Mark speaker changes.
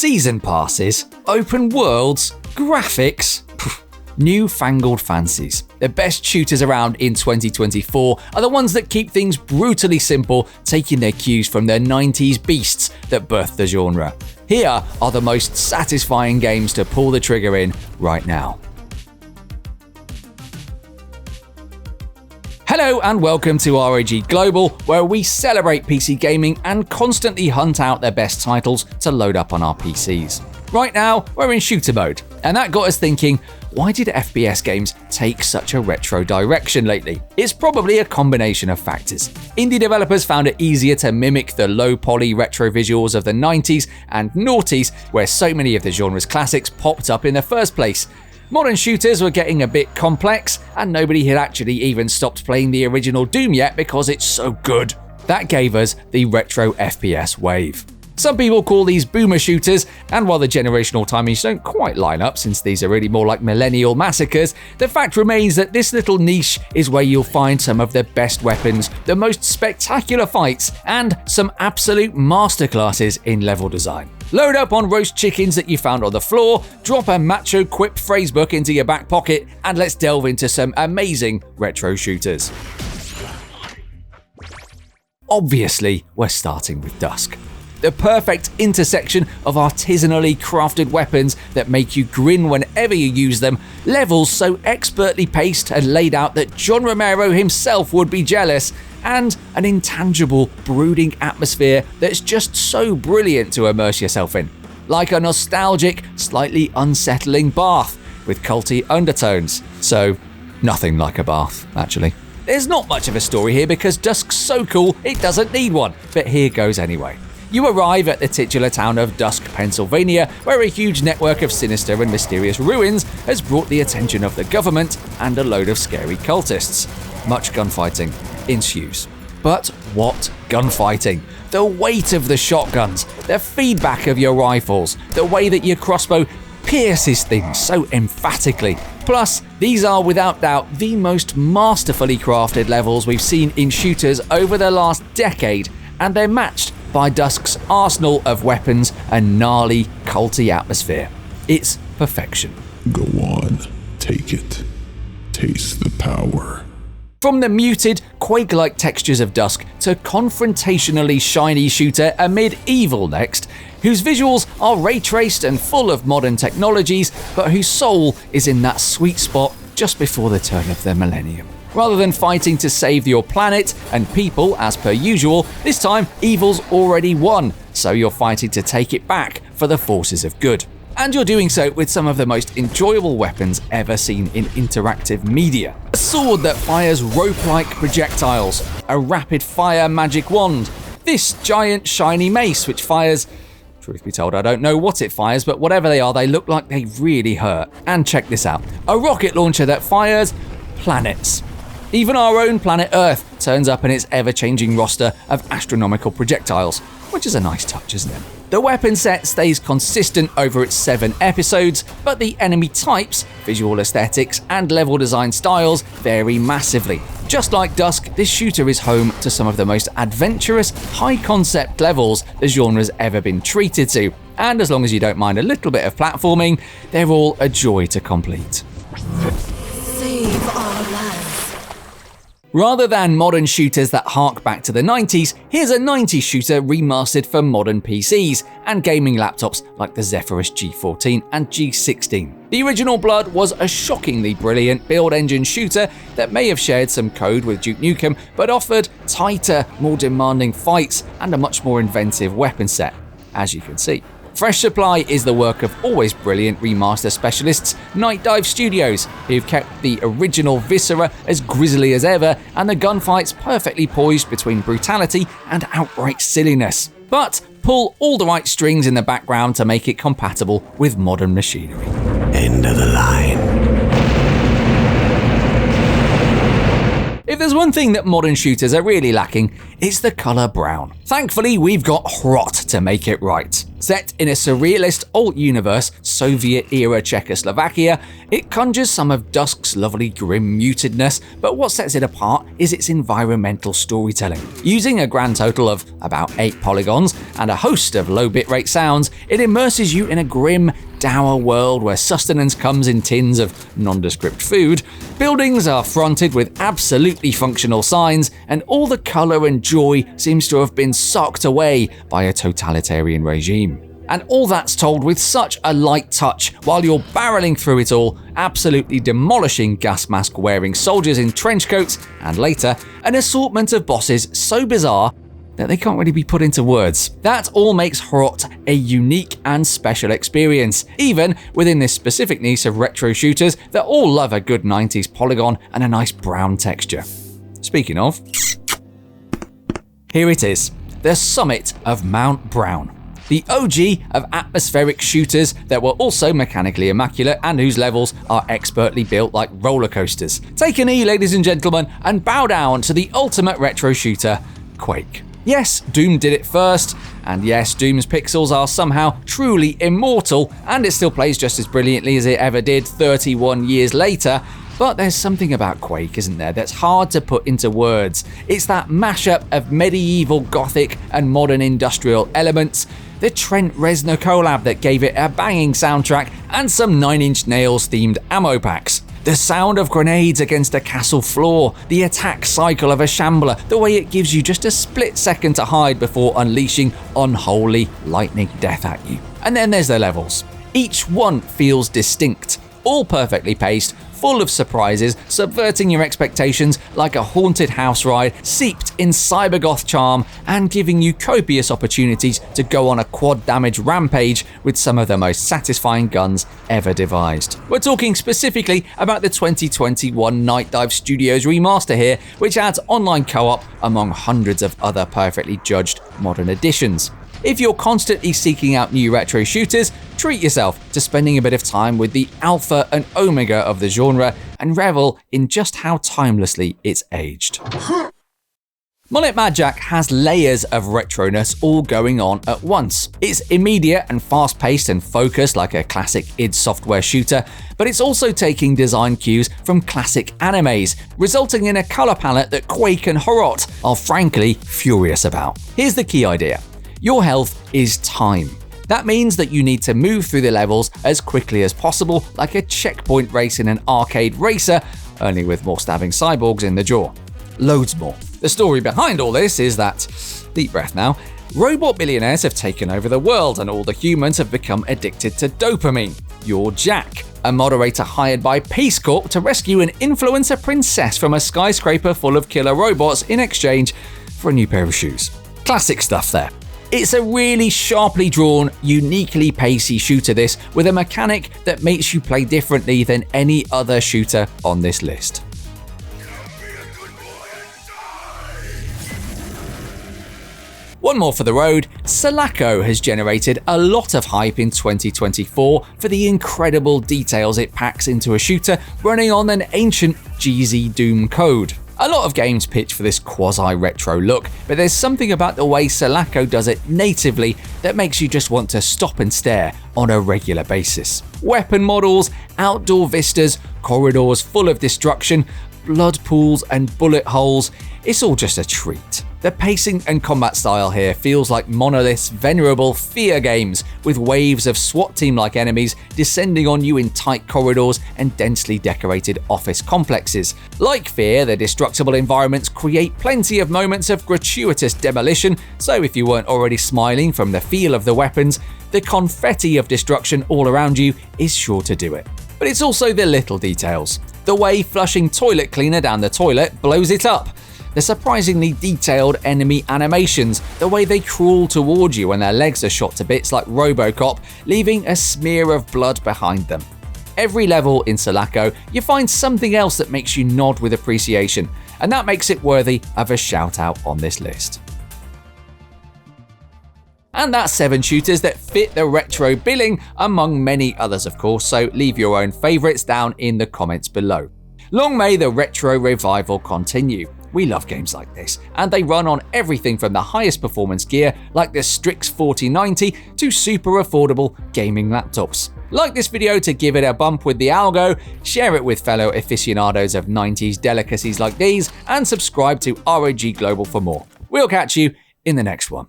Speaker 1: season passes, open worlds, graphics, newfangled fancies. The best shooters around in 2024 are the ones that keep things brutally simple, taking their cues from the 90s beasts that birthed the genre. Here are the most satisfying games to pull the trigger in right now. Hello and welcome to ROG Global, where we celebrate PC gaming and constantly hunt out their best titles to load up on our PCs. Right now, we're in shooter mode, and that got us thinking, why did FPS games take such a retro direction lately? It's probably a combination of factors. Indie developers found it easier to mimic the low-poly retro visuals of the 90s and noughties, where so many of the genre's classics popped up in the first place. Modern shooters were getting a bit complex, and nobody had actually even stopped playing the original Doom yet because it's so good. That gave us the retro FPS wave. Some people call these boomer shooters, and while the generational timings don't quite line up since these are really more like millennial massacres, the fact remains that this little niche is where you'll find some of the best weapons, the most spectacular fights, and some absolute masterclasses in level design. Load up on roast chickens that you found on the floor, drop a macho quip phrasebook into your back pocket, and let's delve into some amazing retro shooters. Obviously, we're starting with Dusk. The perfect intersection of artisanally crafted weapons that make you grin whenever you use them, levels so expertly paced and laid out that John Romero himself would be jealous, and an intangible, brooding atmosphere that's just so brilliant to immerse yourself in. Like a nostalgic, slightly unsettling bath with culty undertones. So, nothing like a bath, actually. There's not much of a story here because Dusk's so cool it doesn't need one, but here goes anyway. You arrive at the titular town of Dusk, Pennsylvania, where a huge network of sinister and mysterious ruins has brought the attention of the government and a load of scary cultists. Much gunfighting ensues. But what gunfighting? The weight of the shotguns, the feedback of your rifles, the way that your crossbow pierces things so emphatically. Plus, these are without doubt the most masterfully crafted levels we've seen in shooters over the last decade, and they're matched by Dusk's arsenal of weapons and gnarly, culty atmosphere. It's perfection.
Speaker 2: Go on, take it. Taste the power.
Speaker 1: From the muted, Quake-like textures of Dusk to confrontationally shiny shooter amid Evil next, whose visuals are ray-traced and full of modern technologies, but whose soul is in that sweet spot just before the turn of the millennium. Rather than fighting to save your planet and people as per usual, this time Evil's already won, so you're fighting to take it back for the forces of good. And you're doing so with some of the most enjoyable weapons ever seen in interactive media. A sword that fires rope-like projectiles, a rapid-fire magic wand, this giant shiny mace which fires... Truth be told, I don't know what it fires, but whatever they are, they look like they really hurt. And check this out, a rocket launcher that fires planets. Even our own planet Earth turns up in its ever-changing roster of astronomical projectiles, which is a nice touch, isn't it? The weapon set stays consistent over its 7 episodes, but the enemy types, visual aesthetics, and level design styles vary massively. Just like Dusk, this shooter is home to some of the most adventurous, high-concept levels the genre's ever been treated to, and as long as you don't mind a little bit of platforming, they're all a joy to complete.
Speaker 3: Save our land.
Speaker 1: Rather than modern shooters that hark back to the 90s, here's a 90s shooter remastered for modern PCs and gaming laptops like the Zephyrus G14 and G16. The original Blood was a shockingly brilliant build engine shooter that may have shared some code with Duke Nukem, but offered tighter, more demanding fights and a much more inventive weapon set, as you can see. Fresh Supply is the work of always brilliant remaster specialists Night Dive Studios, who've kept the original Viscera as grisly as ever and the gunfights perfectly poised between brutality and outright silliness. But pull all the right strings in the background to make it compatible with modern machinery.
Speaker 4: End of the line.
Speaker 1: If there's one thing that modern shooters are really lacking, it's the colour brown. Thankfully, we've got HROT to make it right. Set in a surrealist alt universe, Soviet-era Czechoslovakia, it conjures some of Dusk's lovely grim mutedness, but what sets it apart is its environmental storytelling. Using a grand total of about 8 polygons and a host of low bitrate sounds, it immerses you in a grim, dour world where sustenance comes in tins of nondescript food, buildings are fronted with absolutely functional signs, and all the colour and joy seems to have been socked away by a totalitarian regime. And all that's told with such a light touch while you're barreling through it all, absolutely demolishing gas mask wearing soldiers in trench coats, and later, an assortment of bosses so bizarre that they can't really be put into words. That all makes HROT a unique and special experience, even within this specific niche of retro shooters that all love a good 90s polygon and a nice brown texture. Speaking of, here it is, the summit of Mount Brown. The OG of atmospheric shooters that were also mechanically immaculate and whose levels are expertly built like roller coasters. Take a knee, ladies and gentlemen, and bow down to the ultimate retro shooter, Quake. Yes, Doom did it first, and yes, Doom's pixels are somehow truly immortal, and it still plays just as brilliantly as it ever did 31 years later, but there's something about Quake, isn't there, that's hard to put into words. It's that mashup of medieval gothic and modern industrial elements, the Trent Reznor collab that gave it a banging soundtrack and some 9 Inch Nails themed ammo packs. The sound of grenades against a castle floor, the attack cycle of a shambler, the way it gives you just a split second to hide before unleashing unholy lightning death at you. And then there's the levels. Each one feels distinct, all perfectly paced, full of surprises, subverting your expectations like a haunted house ride, seeped in cybergoth charm, and giving you copious opportunities to go on a quad damage rampage with some of the most satisfying guns ever devised. We're talking specifically about the 2021 Night Dive Studios remaster here, which adds online co-op among hundreds of other perfectly judged modern additions. If you're constantly seeking out new retro shooters, treat yourself to spending a bit of time with the alpha and omega of the genre and revel in just how timelessly it's aged. Mullet MadJack has layers of retroness all going on at once. It's immediate and fast-paced and focused like a classic id Software shooter, but it's also taking design cues from classic animes, resulting in a color palette that Quake and HROT are frankly furious about. Here's the key idea. Your health is time. That means that you need to move through the levels as quickly as possible, like a checkpoint race in an arcade racer, only with more stabbing cyborgs in the jaw. Loads more. The story behind all this is that, deep breath now, robot billionaires have taken over the world and all the humans have become addicted to dopamine. You're Jack, a moderator hired by Peace Corp to rescue an influencer princess from a skyscraper full of killer robots in exchange for a new pair of shoes. Classic stuff there. It's a really sharply drawn, uniquely pacey shooter this, with a mechanic that makes you play differently than any other shooter on this list. One more for the road, Selako has generated a lot of hype in 2024 for the incredible details it packs into a shooter running on an ancient GZ Doom code. A lot of games pitch for this quasi-retro look, but there's something about the way Selako does it natively that makes you just want to stop and stare on a regular basis. Weapon models, outdoor vistas, corridors full of destruction, blood pools and bullet holes, it's all just a treat. The pacing and combat style here feels like Monolith's venerable Fear games, with waves of SWAT team-like enemies descending on you in tight corridors and densely decorated office complexes. Like Fear, the destructible environments create plenty of moments of gratuitous demolition, so if you weren't already smiling from the feel of the weapons, the confetti of destruction all around you is sure to do it. But it's also the little details. The way flushing toilet cleaner down the toilet blows it up. The surprisingly detailed enemy animations, the way they crawl toward you when their legs are shot to bits like RoboCop, leaving a smear of blood behind them. Every level in Selako, you find something else that makes you nod with appreciation, and that makes it worthy of a shout out on this list. And that's 7 shooters that fit the retro billing, among many others of course, so leave your own favourites down in the comments below. Long may the retro revival continue. We love games like this, and they run on everything from the highest performance gear like the Strix 4090 to super affordable gaming laptops. Like this video to give it a bump with the algo, share it with fellow aficionados of 90s delicacies like these, and subscribe to ROG Global for more. We'll catch you in the next one.